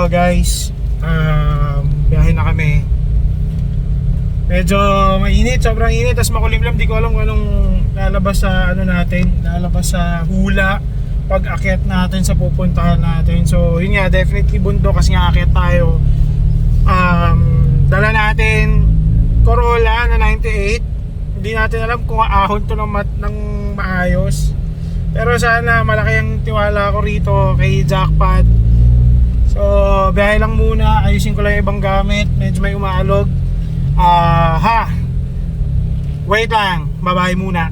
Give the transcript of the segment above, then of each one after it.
guys, biyahe na kami. Medyo mainit, sobrang init, tas makulimlim. Di ko alam kung anong lalabas sa lalabas sa hula pag akyat natin sa pupuntahan natin. So yun nga, definitely bundok kasi nga akyat tayo. Dala natin Corolla na 98. Hindi natin alam kung aahon to ng maayos. Pero sana malaki ang tiwala ko rito kay Jackpot. So biyahe lang muna, ayusin ko lang yung ibang gamit. Medyo may umaalog. Wait lang, babae muna.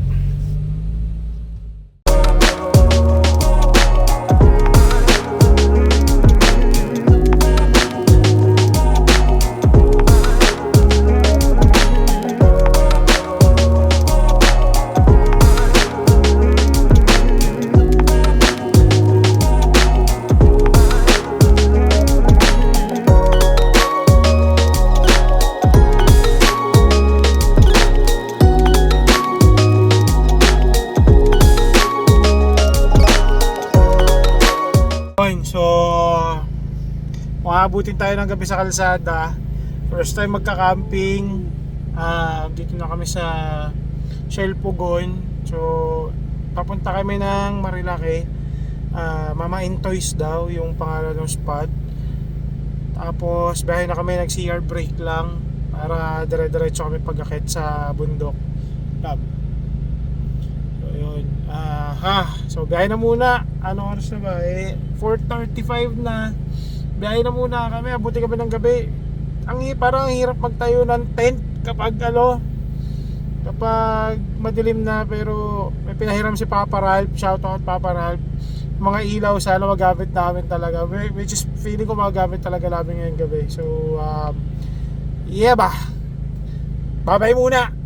Maabutin tayo ng gabi sa kalsada. First time magka-camping. Dito na kami sa Shell Pugon. So papunta kami ng Marilake. Mama Intoys daw yung pangalan ng spot. Tapos biyahe na kami, nag-CR break lang para dire-diretso kami pag-akit sa bundok. So yun. So biyahe na muna. Ano oras na ba? 4:35 na. Biyahe na muna kami, abuti kami ng gabi. Parang ang hirap magtayo ng tent kapag madilim na, pero may pinahiram si Papa Ralph. Shoutout Papa Ralph. Mga ilaw sana magamit namin talaga, which is feeling ko magamit talaga namin ngayong gabi. So yeah ba, bye muna.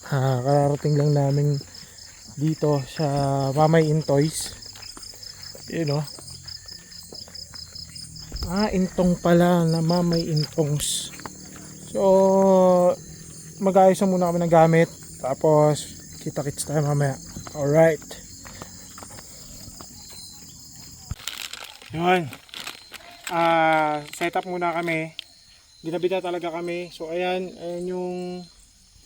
Kararating lang namin dito sa Mamay Intoys. Yun o. Intong pala na Mamay Intongs. So mag-ayos na muna kami ng gamit. Tapos kita-kits tayo mamaya. Alright. Yun. Set up muna kami. Ginabit na talaga kami. So ayan yung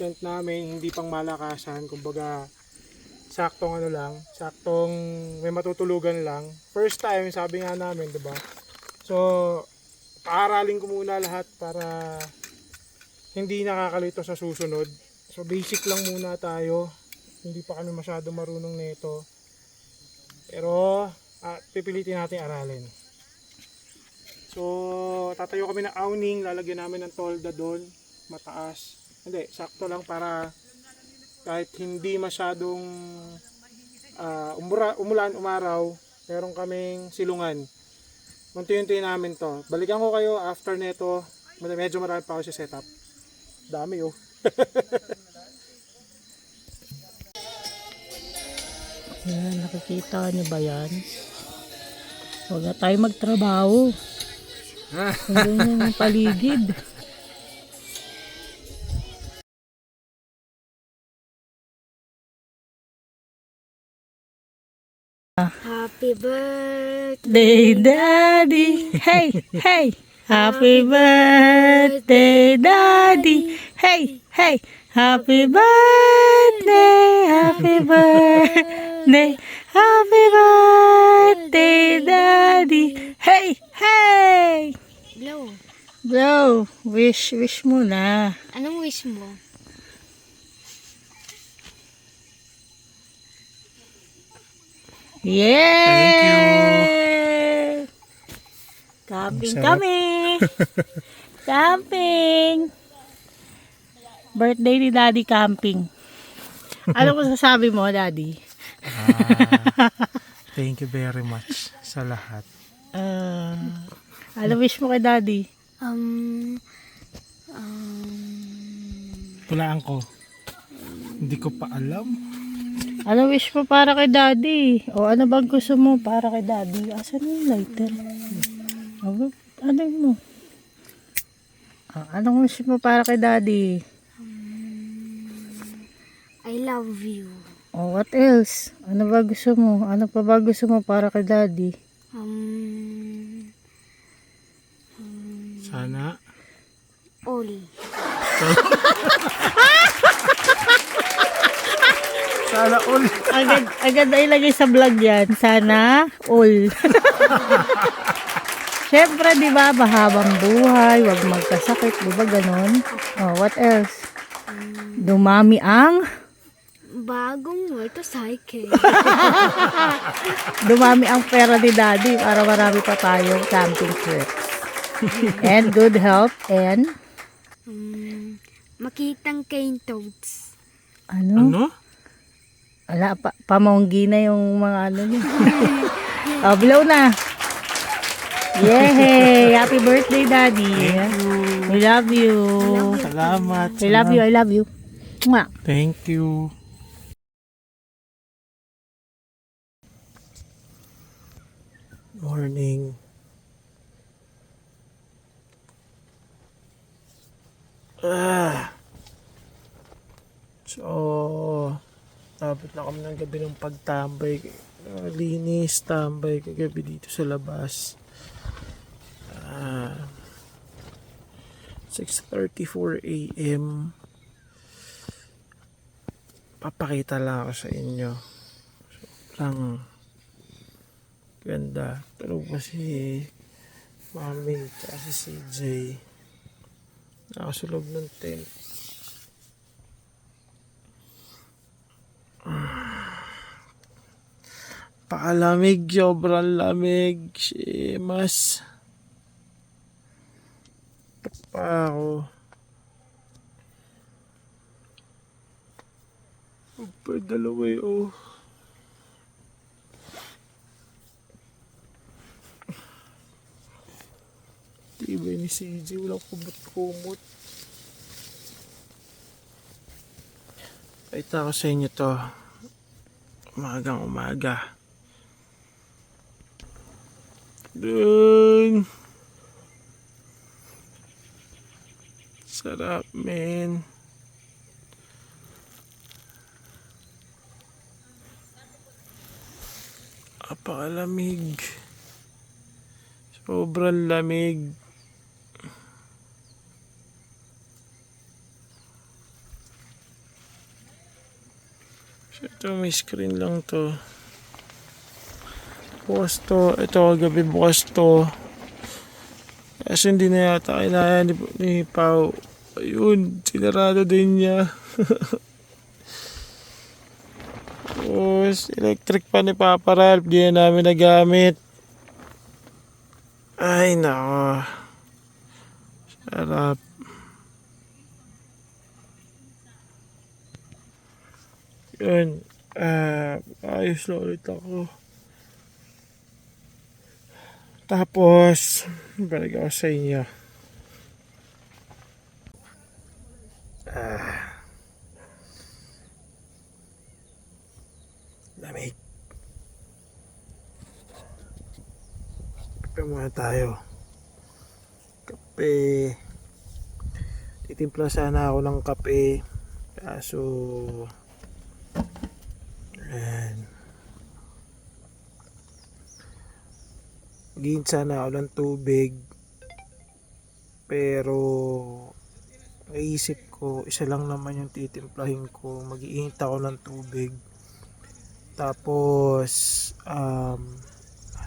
tent namin, hindi pang malakasan, kumbaga saktong ano lang, saktong may matutulugan lang. First time, sabi nga namin, 'di ba? So paaralin ko muna lahat para hindi nakakalito sa susunod. So basic lang muna tayo. Hindi pa kami masyado marunong nito. Pero pipilitin natin aralin. So tatayo kami ng awning, lalagyan namin ng tolda doon, mataas. Hindi, sakto lang para kahit hindi masyadong umulan, umaraw, meron kaming silungan. Unti-unti namin to. Balikan ko kayo after neto. Medyo marami pa ako sa setup. Dami oh. Yan, nakikita niyo ba yan? Huwag na tayo magtrabaho. Hindi yung paligid. Happy birthday, Daddy, hey, hey. Happy birthday, Daddy. Hey, hey. Happy birthday, happy birthday, happy birthday, Daddy. Hey, hey. Blow. Blow, wish muna. Anong wish mo? Yeah! Camping Sarap. kami! Camping! Birthday ni Daddy camping. Ano mo sasabi mo, Daddy? Thank you very much sa lahat. Ano wish mo kay Daddy? Tulaan ko. Hindi ko pa alam. Ano wish mo para kay Daddy? O ano bang gusto mo para kay Daddy? Asan yung lighter? Ano mo? Anong wish mo para kay Daddy? I love you. O what else? Ano ba gusto mo? Ano pa ba gusto mo para kay Daddy? Sana. All. Sana all. Agad na ilagay sa vlog yan. Sana all. Siyempre, di ba, mahabang buhay, wag magkasakit, di ba ganon? Oh, what else? Dumami ang Bagong motorcycle. dumami ang pera ni Daddy para marami pa tayong camping trips. And good health and Makitang cane toads. ano? Ano? Wala, pamonggi na yung mga ano niya. Oh, blow na. Yay! Happy birthday, Daddy. We love you. Salamat. I love you. I love you. Mwah. Thank you. Morning. So, tapos na kami ng gabi ng pagtambay. Linis, tambay kagabi dito sa labas. 6:34 AM. Papakita lang ako sa inyo. Sobrang ganda. Tulog pa si Mami at si CJ. Nakasulog ng tent. Pakalamig, sobrang lamig. Mas pa ako. Pa dalawa oh. Tibay ni CJ, walang kumot-kumot. Paita ko sa inyo to. Umagang umaga. Dun. Sarap, men. Napakalamig. Sobrang lamig. So, ito may screen lang to. Bukas to. Ito kagabi bukas to. Kasi hindi na yata kailangan ni Pao. Ayun, sinarado din niya. Tapos, electric pa ni Papa Ralph. Di na namin nagamit. Ay, nako. Sarap. Yun. Ayos na ulit ako. Tapos, balik ako sa inyo. Lamig. Kape muna tayo. Kape. Titimpla sana ako ng kape. Kaso, ayan. Maghihin sana ako ng tubig. Pero, naisip ko, isa lang naman yung titimplahin ko. Mag-iinit ako ng tubig. Tapos,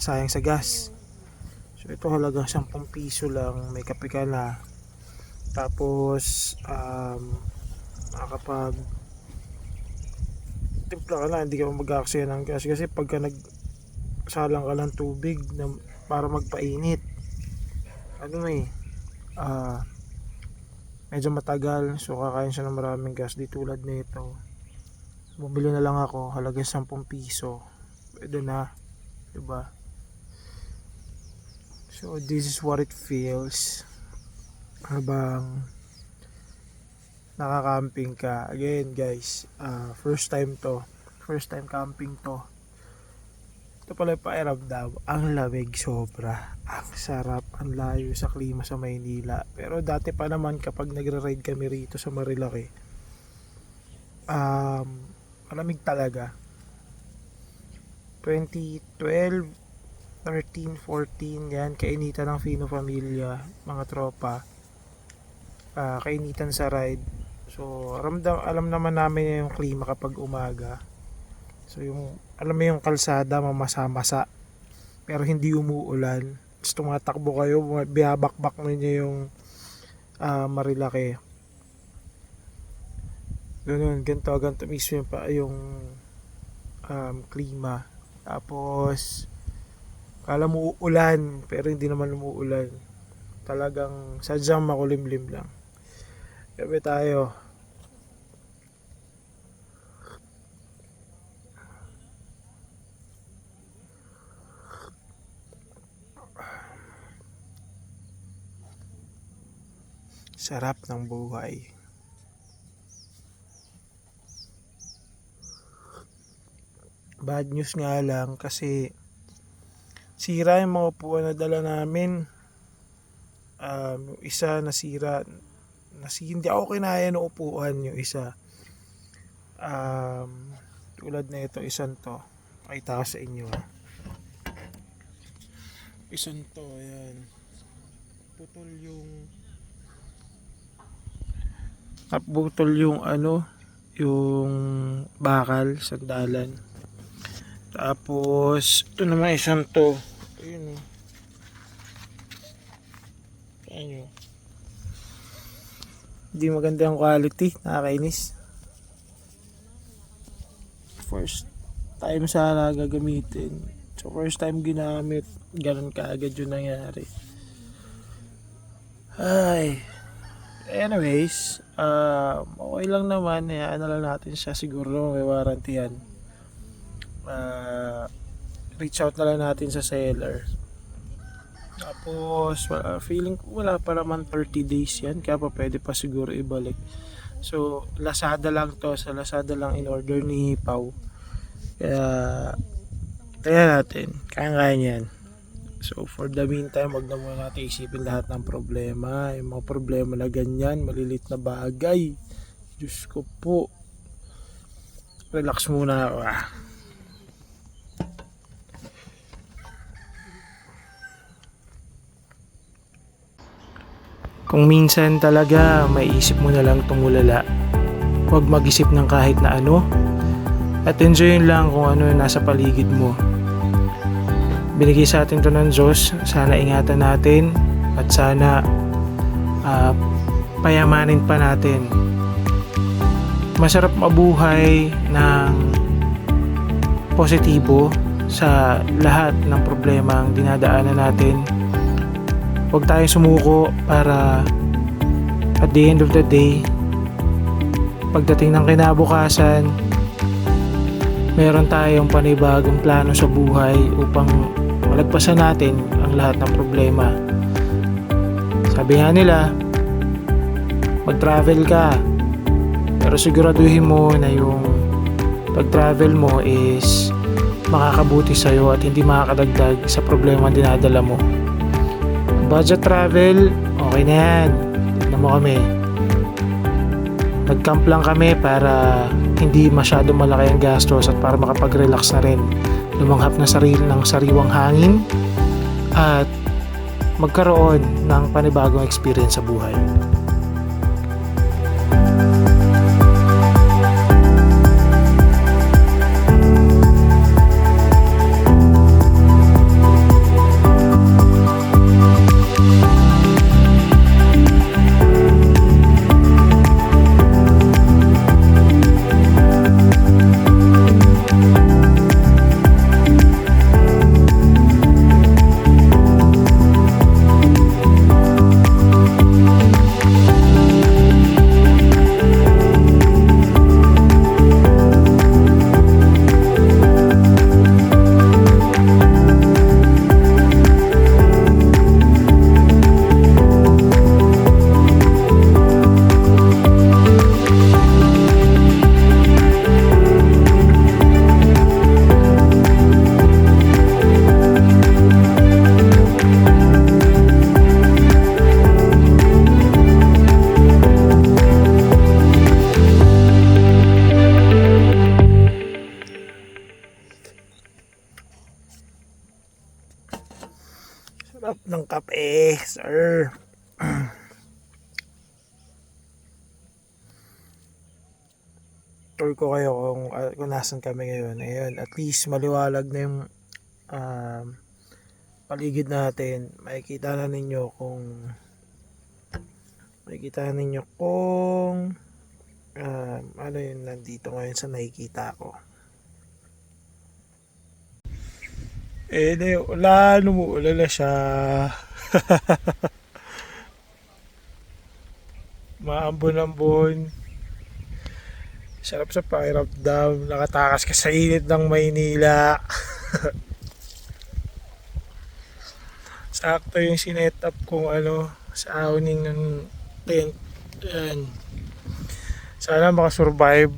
sayang sa gas. So, ito halagang 10 piso lang. May kape ka na. Tapos, makakapag timpla ka na, hindi ka mag-aksaya ng gas. Kasi pagka nagsalang ka ng tubig na para magpainit, medyo matagal. So, kakain siya ng maraming gas. Di tulad nito. Bumili na lang ako, halaga 10 piso. Pwede na, diba? So this is what it feels habang nakakamping ka. Again guys, first time camping to. Ito pala yung pakiramdam. Ang lamig sobra. Ang sarap, ang layo sa klima sa Maynila. Pero dati pa naman kapag nagre-ride kami rito sa Marilaki, malamig talaga. 2012, 13, 14, yan, kainitan ng Fino Familia, mga tropa. Kainitan sa ride. So, alam naman namin yung klima kapag umaga. So, alam mo yung kalsada, mamasa-masa. Pero hindi umuulan. Tapos tumatakbo kayo, biyabakbak ninyo yung Marilaki. Ganito mismo yung klima. Tapos kala mo uulan pero hindi naman umuulan. Talagang sadyang makulimlim lang. Gabi tayo. Sarap ng buhay. Bad news nga lang kasi sira yung mga upuan na dala namin. Yung isa nasira. Hindi ako kinaya ng upuan yung isa. Tulad na ito, isang to. Pakita ko sa inyo. Isang to, ayan. Putol yung yung bakal, sandalan. Tapos, ito naman isang to. Ayun o. Ayan o. Hindi maganda yung quality. Nakakainis. First time sana gagamitin. So, first time ginamit. Ganun kaagad yung nangyari. Ay. Anyways, okay lang naman. Hayaan na lang natin siya. Siguro may warranty yan. Reach out na lang natin sa seller. Tapos feeling ko wala pa naman 30 days yan, kaya pa pwede pa siguro ibalik. So Lazada lang to, sa Lazada lang in order ni Pau. Kaya natin, kaya niyan. So for the meantime, wag na muna natin isipin lahat ng problema. Yung mga problema na ganyan, malilit na bagay, Diyos ko po, relax muna ako. Kung minsan talaga may isip mo na lang tumulala, huwag mag-isip ng kahit na ano at enjoyin lang kung ano yung nasa paligid mo. Binigay sa atin to ng Diyos, sana ingatan natin at sana payamanin pa natin. Masarap mabuhay ng positibo sa lahat ng problema ang dinadaanan natin. Huwag tayong sumuko para at the end of the day, pagdating ng kinabukasan, meron tayong panibagong plano sa buhay upang malagpasan natin ang lahat ng problema. Sabi nga nila, mag-travel ka, pero siguraduhin mo na yung pag-travel mo is makakabuti sa'yo at hindi makakadagdag sa problema ang dinadala mo. Budget travel, okay na yan. Tignan mo kami. Nag-camp lang kami para hindi masyado malaki ang gastos at para makapag-relax na rin. Lumanghap ng sariwang hangin at magkaroon ng panibagong experience sa buhay. Sarap ng kape, sir. Tour ko kayo kung nasan kami ngayon. Ayun, at least maliwalag na yung paligid natin. Makikita na ninyo kung ano yun nandito ngayon sa nakikita ko. Ulan, umuulan na siya. Maambon-ambon. Sarap sa pakiramdam. Nakatakas ka sa init ng Maynila. Sakto yung sinet up kung sa awning ng tent. Ayan. Sana makasurvive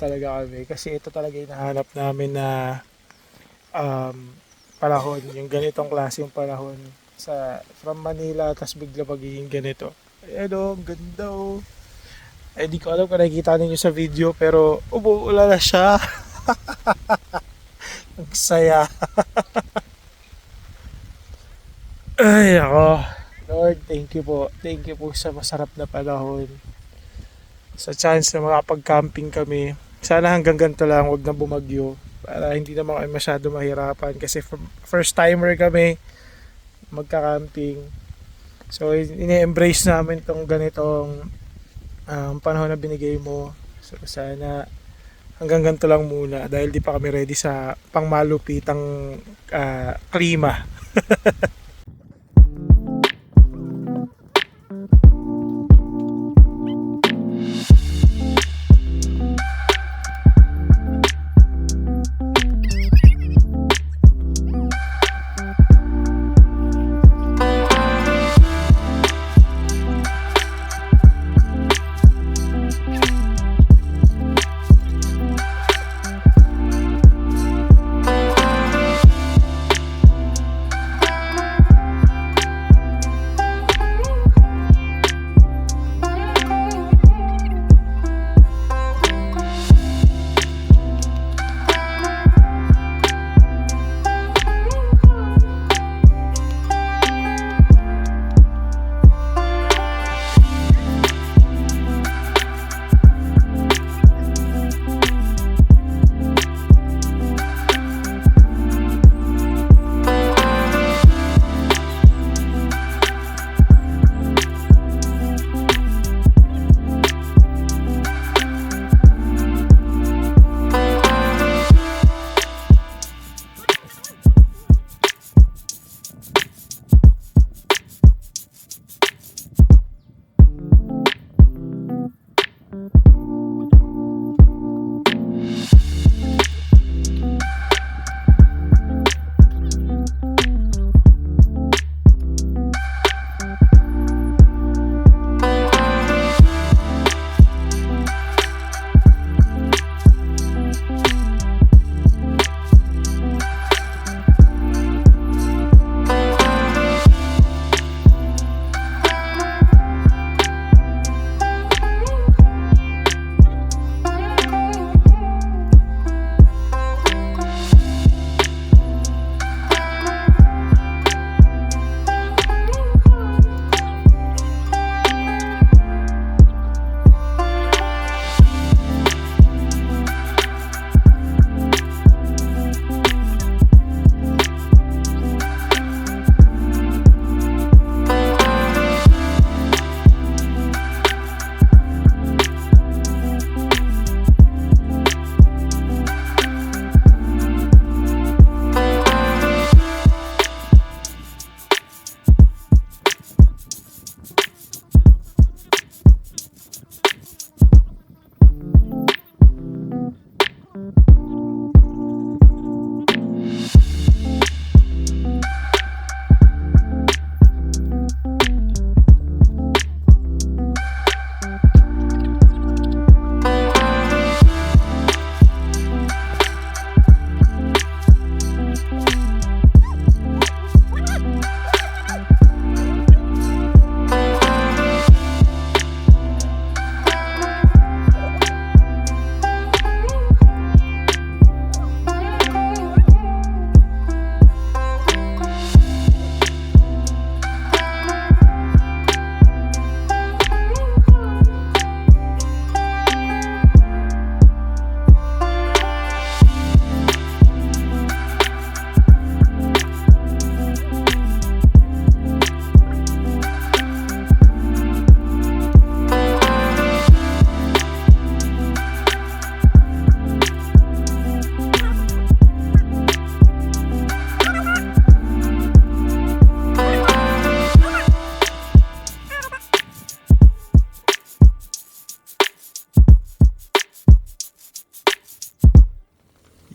talaga kami. Kasi ito talaga yung nahanap namin na panahon, yung ganitong klaseng panahon from Manila, tas bigla magiging ganito. Ayan ang ganda di ko alam kung nakikita ninyo sa video, pero umuulan na siya. Ang saya. Ay ako, Lord, thank you po sa masarap na panahon, sa chance na makapag-camping kami. Sana hanggang ganito lang, wag na bumagyo para hindi naman kami masyado mahirapan kasi first timer kami magka-camping. So ini-embrace namin tong ganitong panahon na binigay mo. So sana hanggang ganito lang muna dahil di pa kami ready sa pangmalupitang klima.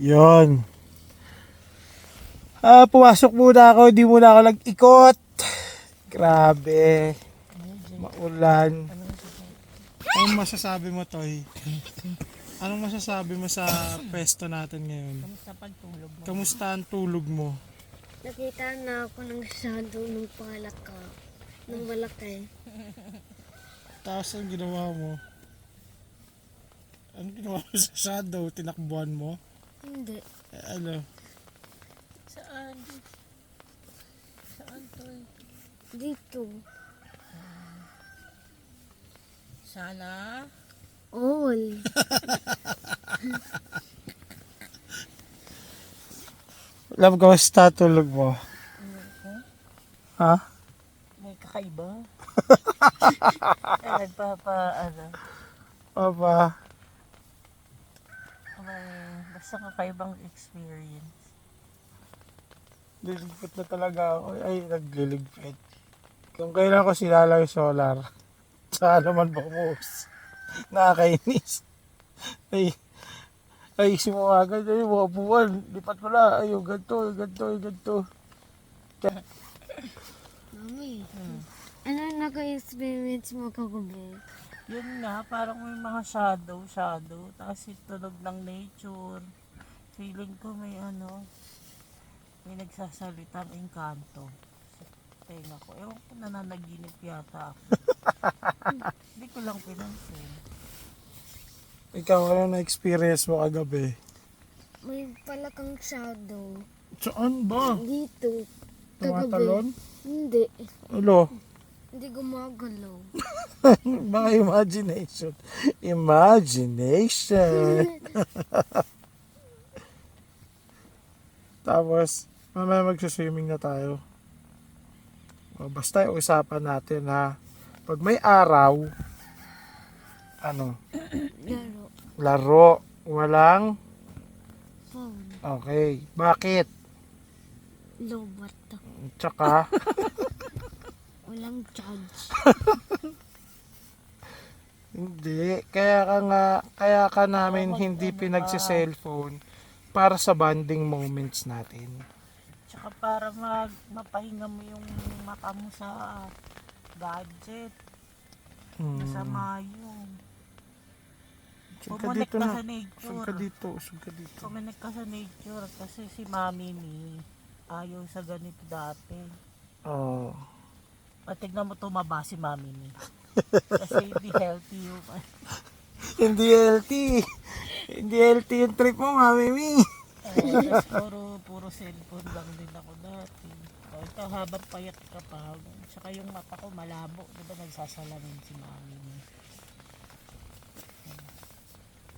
Yun. Pumasok muna ako, di muna ako nag-ikot. Grabe. Maulan. Anong masasabi mo, Toy? Anong masasabi mo sa pwesto natin ngayon? Kamusta ang tulog mo? Nakita na ako ng shadow ng palaka. Ng malaki. Tapos ang ginawa mo? Anong ginawa mo sa shadow? Tinakbuhan mo? Hindi. Ano? Saan? Saan to? Dito. Sana? All. Alam ko, basta tulog mo. Ha? May kakaiba. Nagpapa. Papa. Basta kakaibang experience. Liligpit na talaga ako. Ay, nagliligpit. Kung kailan ko sinala yung solar, saan naman bumuhos? Nakakainis. Ay, simawagan na yung mga buwan. Lipat ko na. Ay, yung ganito, yung ganito, yung ganito. Mami. Ano naka-experience mo kagabi? Yun nga, parang may mga shadow. Tapos yung tunog ng nature. Feeling ko may may nagsasalitang engkanto sa tenga ko. Ewan ko, nananaginip yata ako. Hindi ko lang pinansin. Ikaw, ano na-experience mo kagabi? May palakang shadow. Saan ba? Dito. Tumatalon? Hindi. Ulo? Hindi gumagalaw. Mga imagination. Imagination. Tapos, mamaya magsiswimming na tayo. O, basta usapan natin ha. Pag may araw, Laro. laro. Walang? Phone. Okay. Bakit? Lobat. Tsaka, Walang charge. hindi. Kaya ka namin hindi pinagsi-cellphone para sa bonding moments natin. Tsaka para mapahinga mo yung mata mo sa gadget. Masama yun. Usog ka Pumunit dito ka na. sa Usog nature. ka dito. Usog ka dito. Pumunit ka sa nature kasi si mami ni ayaw sa ganito dati. Oh. Tignan mo tumaba si mami ni. Kasi hindi healthy yung Hindi healthy. Hindi healthy yung trip mo, Mami Mi. puro cellphone lang din ako dati. Ito habang payat ka pa. Tsaka yung mata ko malabo. Diba nagsasalamin si mami ni.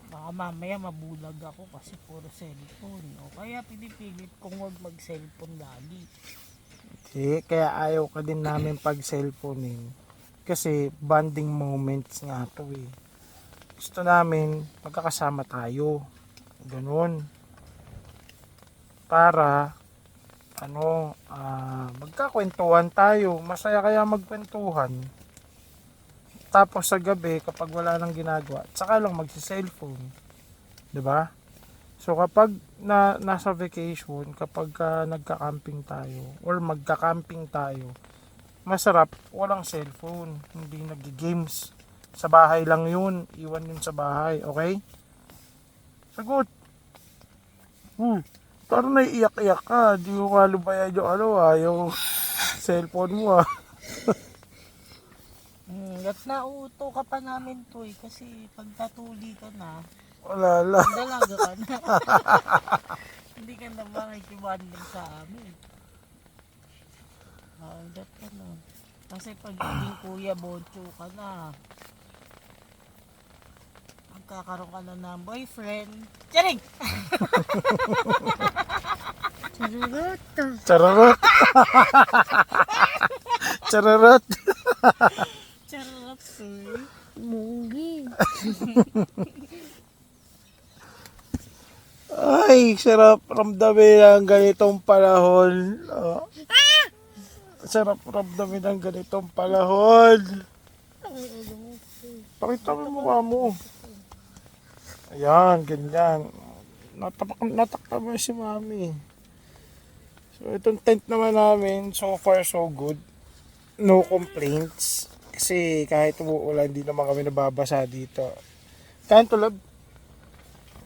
Baka mamaya mabulag ako kasi puro cellphone. O kaya pinipilit kong huwag mag-cellphone lagi. Kaya ayaw ka din namin pag-cellphonein. Kasi bonding moments nga to eh. Gusto namin magkakasama tayo. Ganun. Para magkakwentuhan tayo. Masaya kaya magkwentuhan. Tapos sa gabi kapag wala nang ginagawa, saka lang magsi-cellphone. 'Di ba? So kapag nasa vacation, kapag nagka-camping tayo or magka-camping tayo, masarap walang cellphone, hindi nag-games. Sa bahay lang 'yun, iwan 'yun sa bahay, okay? Sagot. Parang naiiyak-iyak ka, di mo kalubayan yung cellphone mo ah. At nauuto ka pa namin to kasi pag tatuli ka na, Wala lang. dalaga ka na. Hindi ka na makikibanding sa amin. That ka na. Kasi pag naging kuya boncho ka na, magkakaroon ka na ng boyfriend. Charing! Charot. Chararot. Chararot. Charot Munggi. Ay, sarap ramdamin ang ganitong panahon. Sarap ramdamin ang ganitong panahon. Pakita mo yung mukha mo. Ayan, ganyan. natakpan si mami. So itong tent naman namin, so far so good. No complaints. Kasi kahit umuulan, hindi naman kami nababasa dito. Kanto lab?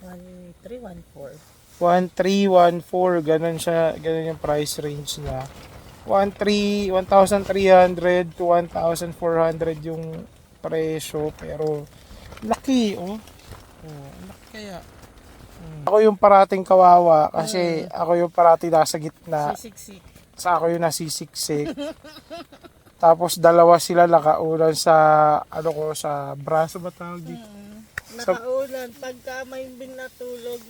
1314. 1314, ganun siya, ganun yung price range niya. 1,300 to 1,400 yung presyo, pero laki, oh. Laki kaya. Ako yung parating kawawa kasi ako yung parating nasa gitna. Sisiksik. Sa ako yung nasisiksik. Tapos dalawa sila nakaulan sa sa braso ba tawag dito? Nakaulan. Pagka may binatulog,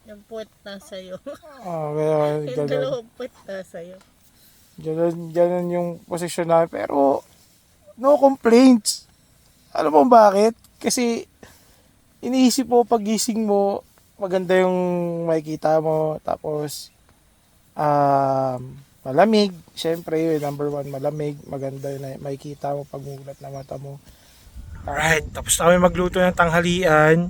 yung puwet na sa'yo. Oh, ganun, Yung ganun. dalawang puwet na sa'yo. Ganun yung posisyon namin. Pero, no complaints. Alam mo bakit? Kasi, iniisip mo pagising mo, maganda yung makikita mo. Tapos, malamig. Siyempre, number one, malamig. Maganda yung makikita mo pag mulat na mata mo. Alright, tapos na kami magluto ng tanghalian.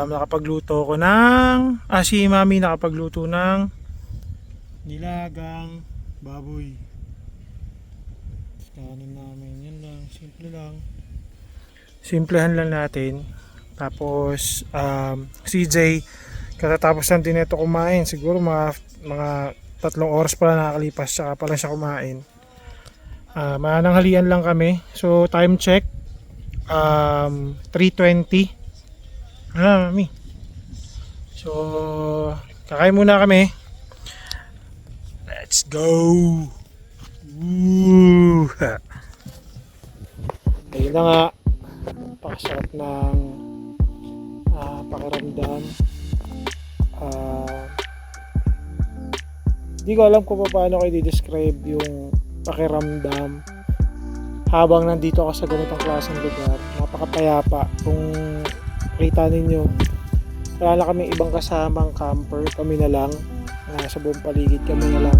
Nakapagluto ko ng si mami nakapagluto ng nilagang baboy. Kanin namin, yan lang, simple lang. Simplehan lang natin. Tapos CJ katatapos lang din ito kumain, siguro mga 3 oras pala nakakalipas saka pala siya kumain. Mananghalian lang kami. So time check 3:20. Mami. So, kakain muna kami. Let's go! Woo! Ayun na nga. Pakasarap ng pakiramdam. Hindi ko alam kung paano ko i-describe yung pakiramdam habang nandito ka sa ganitong klaseng lugar. Napakapayapa. Kung kita ninyo, wala na kami ibang kasamang camper, kami na lang, sa buong paligid kami na lang.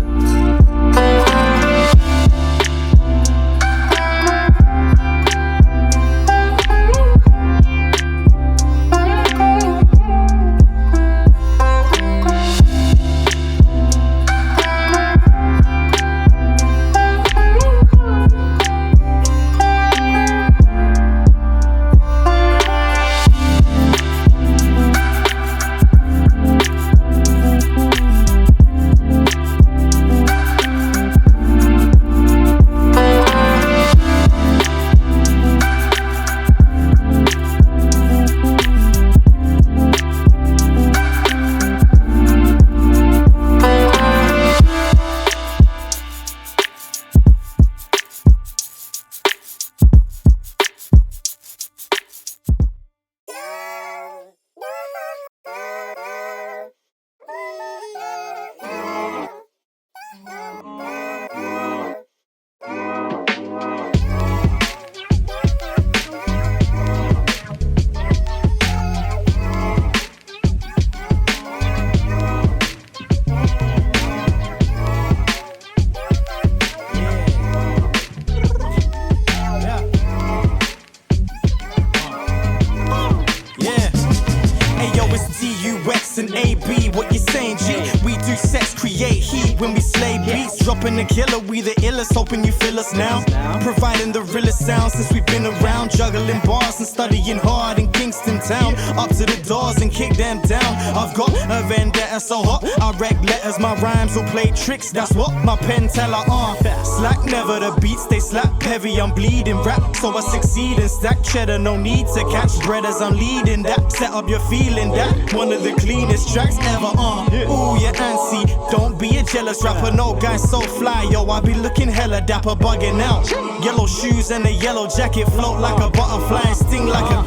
and AB, what you saying, G? We do sex, create heat when we slay beats. Dropping the killer, we the illest, hoping you feel us now. Providing the realest sound since we've been around. Juggling bars and studying hard in Kingston town. Up to the doors and kick them down. I've got a vendetta so hot, I wreck letters, my rhymes will play tricks. That's what my pen tell her on. Slack never, the beats they slap heavy, I'm bleeding rap, so I succeed and stack cheddar. No need to catch bread as I'm leading that. Set up your feeling that one of the cleanest tracks ever on. Ooh, you're antsy, don't be a jealous rapper. No guy so fly, yo, I be looking hella dapper, bugging out. Yellow shoes and a yellow jacket, float like a butterfly and sting like a.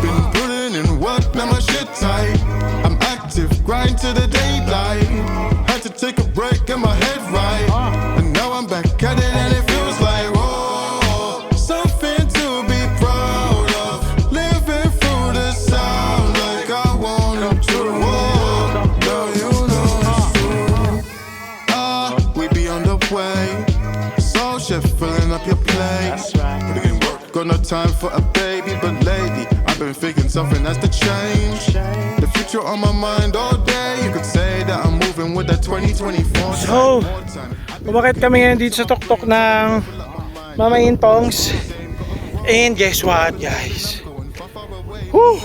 Been putting in work, now my shit tight. I'm active, grind to the daylight. Had to take a break, get my head right. And now I'm back at it and it feels like, whoa, something to be proud of. Living through the sound like I wanted to. Whoa, now you know it's true. We be on the way. Soul chef filling up your plate. That's right. Putting in work, got no time for a baby, but lately I've been thinking something has to change. The future on my mind all day. You could say that I'm moving with that 2024. So, umakit kami ngayon dito sa tuktok ng Mama Intongs. And guess what, guys? Whew!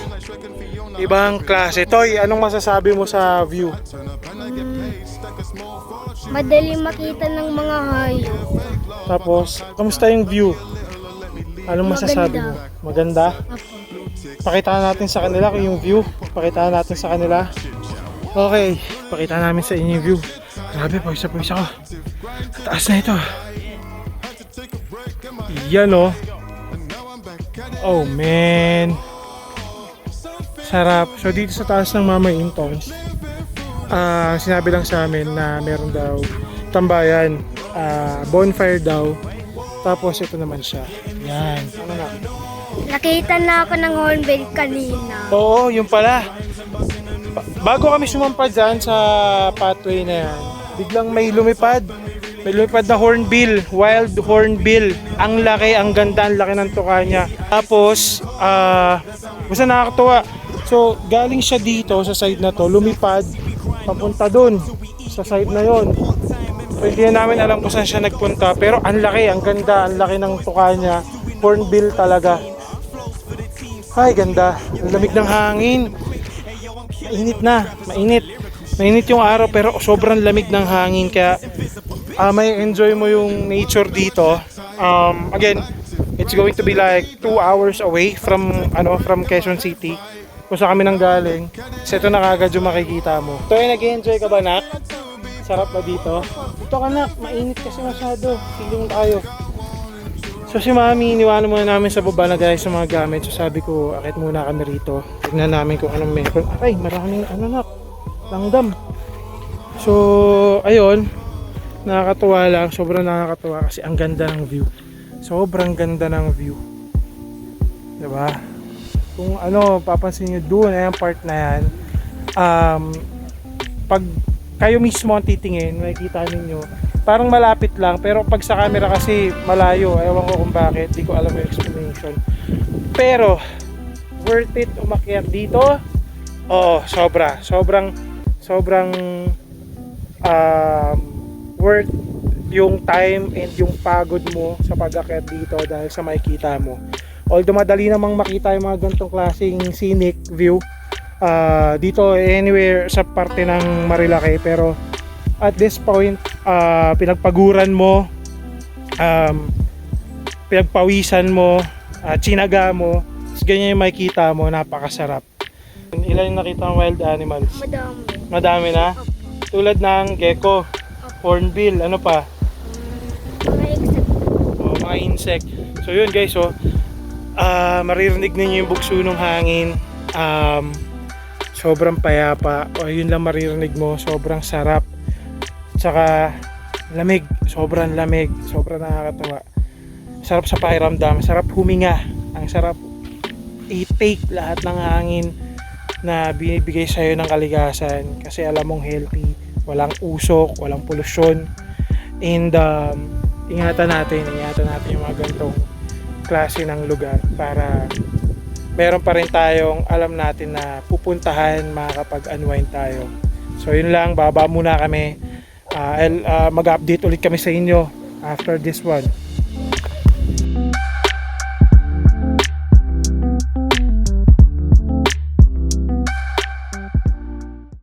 Ibang klase. Toy, anong masasabi mo sa view? Madali makita ng mga hayop. Tapos, kamusta yung view? Anong masasabi mo? Maganda? Pakita natin sa kanila kung yung view. Pakita natin sa kanila. Okay, pakita namin sa inyo yung view. Grabe, pawis ako. Taas na ito. Yan oh. Oh man. Sarap. So dito sa taas ng Mama Intongs, sinabi lang sa amin na meron daw tambayan, bonfire daw. Tapos ito naman siya. Yan. Ano na? Nakita na ako ng hornbill kanina. Oo, yung pala. Bago kami sumampa dyan sa pathway na yan, biglang may lumipad. May lumipad na hornbill, wild hornbill. Ang laki, ang ganda, ang laki ng tuka niya. Tapos, basta nakakatuwa. So, galing siya dito sa side na to, lumipad, papunta dun, sa side na yon. So, hindi na namin alam kung saan siya nagpunta. Pero ang laki, ang ganda, ang laki ng tuka niya. Hornbill talaga. Ay, ganda. Ang lamig ng hangin. Mainit na, mainit. Mainit yung araw pero sobrang lamig ng hangin kaya may enjoy mo yung nature dito. Again, it's going to be like 2 hours away from Quezon City. Kung saan kami nang galing. Kasi ito na kagad yung makikita mo. Ito ay nag-enjoy ka ba, Nak? Sarap ba dito? Ito ka, Nak. Mainit kasi masyado. Feeling tayo. So si Mami, iniwanan muna namin sa baba na guys sa mga gamit. So sabi ko, akit muna kami rito. Tignan namin kung anong meron. Ay, maraming Nak. Langgam. So, ayun. Nakakatuwa lang. Sobrang nakakatuwa kasi ang ganda ng view. Sobrang ganda ng view. Diba? Kung papansin nyo doon, yung part na yan. Pag kayo mismo ang titingin, makikita ninyo, parang malapit lang. Pero pag sa camera kasi malayo. Ewan ko kung bakit. Di ko alam yung explanation. Pero, worth it umakyat dito? Oo, sobra. Sobrang worth yung time and yung pagod mo sa pag-akyat dito dahil sa makikita mo. Although madali namang makita yung mga ganitong klaseng scenic view dito anywhere sa parte ng Marilake, pero at this point pinagpaguran mo, pinagpawisan mo, tsinaga mo, ganyan yung makikita mo, napakasarap. Ilan yung nakita ng wild animals? Madami. Madami na? Tulad ng gecko, hornbill, ano pa? Mga insect. Mga insect. So yun guys, maririnig ninyo yung bugso ng hangin. Sobrang payapa. Yun lang maririnig mo. Sobrang sarap. Tsaka lamig. Sobrang lamig. Sobrang nakakatawa. Sarap sa pakiramdam. Sarap huminga. Ang sarap i-take lahat ng hangin na binibigay sa'yo ng kaligasan kasi alam mong healthy, walang usok, walang polusyon, and ingatan natin yung mga ganitong klase ng lugar para meron pa rin tayong alam natin na pupuntahan, makakapag-unwind tayo. So yun lang, baba muna kami, mag-update ulit kami sa inyo after this one.